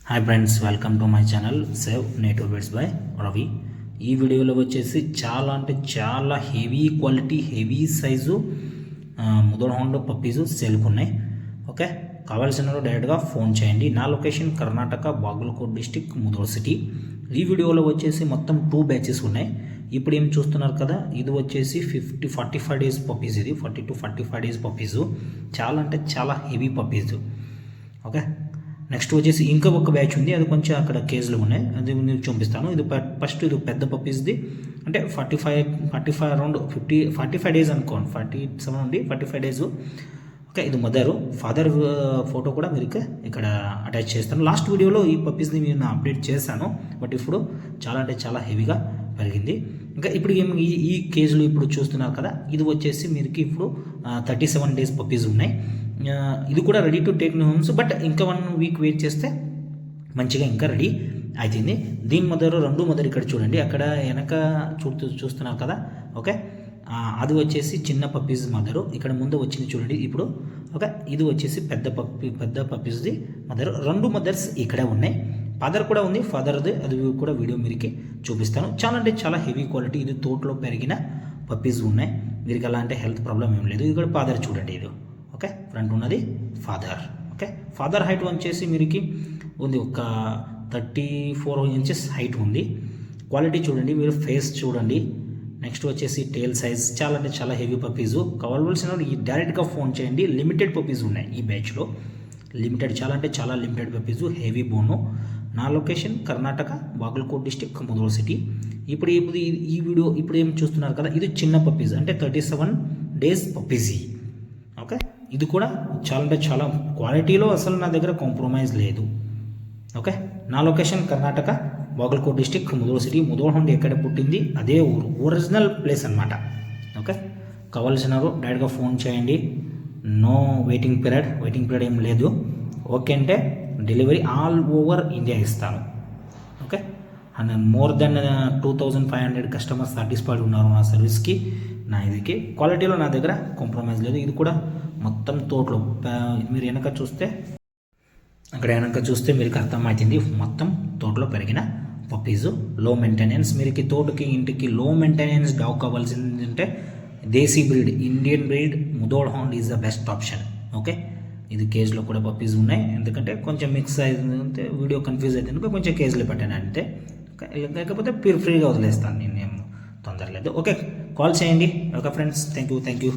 Hi friends, welcome to my channel save native breeds by Ravi. ఈ వీడియోలో వచ్చేసి చాలా అంటే చాలా heavy quality heavy size Mudhol hound puppies సేల్కి ఉన్నాయి. ఓకే, కావాల్సిన వాళ్ళు డైరెక్ట్గా ఫోన్ చేయండి. నా location Karnataka, Bagalkot district, Mudhol city. ఈ వీడియోలో వచ్చేసి మొత్తం 2 బ్యాచెస్ ఉన్నాయి. ఇప్పుడు ఏం చూస్తున్నారు కదా, ఇది వచ్చేసి 45 డేస్ పప్పీస్. ఇది 40 to 45 డేస్ పప్పీసు. చాలా అంటే చాలా హెవీ పప్పీసు. ఓకే, నెక్స్ట్ వచ్చేసి ఇంకా ఒక బ్యాచ్ ఉంది, అది కొంచెం అక్కడ కేజీలు ఉన్నాయి, అది నేను చూపిస్తాను. ఇది ఫస్ట్ ఇది పెద్ద పప్పీస్ది, అంటే 45 అరౌండ్ 45 డేస్ అనుకోండి, 47 నుండి 45 డేస్. ఓకే, ఇది మదరు. ఫాదర్ ఫోటో కూడా మీరు ఇక్కడ అటాచ్ చేస్తాను. లాస్ట్ వీడియోలో ఈ పప్పీస్ని నేను అప్డేట్ చేశాను, బట్ ఇప్పుడు చాలా అంటే చాలా హెవీగా పెరిగింది. ఇంకా ఇప్పుడు ఈ కేజీలు ఇప్పుడు చూస్తున్నారు కదా, ఇది వచ్చేసి మీరు ఇప్పుడు 37 డేస్ పప్పీస్ ఉన్నాయి. ఇది కూడా ready to take new homes, but ఇంకా 1 వీక్ వెయిట్ చేస్తే మంచిగా ఇంకా రెడీ అవుతుంది. దీని రెండు మదర్ ఇక్కడ చూడండి, అక్కడ వెనక చూస్తున్నారు కదా. ఓకే, అది వచ్చేసి చిన్న పప్పీస్ మదరు, ఇక్కడ ముందు వచ్చింది చూడండి ఇప్పుడు. ఓకే, ఇది వచ్చేసి పెద్ద పప్పీస్ది మదరు. 2 మదర్స్ ఇక్కడే ఉన్నాయి. ఫాదర్ కూడా ఉంది, ఫాదర్ది అది కూడా వీడియో మీరుకి చూపిస్తాను. చాలా అంటే చాలా హెవీ క్వాలిటీ, ఇది తోటలో పెరిగిన పప్పీస్ ఉన్నాయి. వీరికి అలాంటి హెల్త్ ప్రాబ్లం ఏం లేదు. ఇది కూడా ఫాదర్ చూడండి, ఇది. ఓకే, ఫ్రంట్ ఉన్నది ఫాదర్. ఓకే, ఫాదర్ హైట్ వచ్చేసి మీరుకి ఉంది ఒక 34 ఇంచెస్ హైట్ ఉంది. క్వాలిటీ చూడండి, మీరు ఫేస్ చూడండి. నెక్స్ట్ వచ్చేసి టేల్ సైజ్ చాలా అంటే చాలా హెవీ పప్పీసు. కావాల్సిన ఈ డైరెక్ట్గా ఫోన్ చేయండి. లిమిటెడ్ పప్పీస్ ఉన్నాయి ఈ బ్యాచ్లో, లిమిటెడ్ చాలా అంటే చాలా లిమిటెడ్ పప్పీసు, హెవీ బోను. నా location Karnataka, Bagalkot district, Mudhol city. ఇప్పుడు ఈ వీడియో ఇప్పుడు ఏం చూస్తున్నారు కదా, ఇది చిన్న పప్పీస్, అంటే 37 డేస్ పప్పీస్. ఓకే, ఇది కూడా చాలా అంటే చాలా క్వాలిటీలో అసలు నా దగ్గర కాంప్రమైజ్ లేదు. ఓకే, నా location Karnataka, Bagalkot district, Mudhol city. Mudhol hound ఎక్కడ పుట్టింది అదే ఊరు, ఒరిజినల్ ప్లేస్ అనమాట. ఓకే, కావాల్సిన డైరెక్ట్గా ఫోన్ చేయండి. నో వెయిటింగ్ పీరియడ్ ఏం లేదు. ఓకే అంటే డెలివరీ ఆల్ ఓవర్ ఇండియా ఇస్తాను. Okay, and more than 2500 customers satisfied ఉన్నారు నా సర్వీస్కి. నా ఇదికి క్వాలిటీలో నా దగ్గర కాంప్రమైజ్ లేదు. ఇది కూడా మొత్తం తోటలో మీరు వెనక చూస్తే, అక్కడ వెనక చూస్తే మీకు అర్థమవుతుంది, మొత్తం తోటలో పెరిగిన పప్పీసు. లో మెయింటెనెన్స్, మీకు తోటకి ఇంటికి లో మెయింటెనెన్స్ డాగ్ కావాల్సింది అంటే desi breed, Indian breed Mudhol hound is the best option. Okay, ఇది కేజ్లో కూడా పప్పీస్ ఉన్నాయి, ఎందుకంటే కొంచెం మిక్స్ అయితే వీడియో కన్ఫ్యూజ్ అయితే కొంచెం కేజ్లో పెట్టాను అంతే. లేకపోతే ఫ్రీగా వదిలేస్తాను, నేను ఏం తొందర లేదు. ఓకే, కాల్ చేయండి. Okay friends, thank you.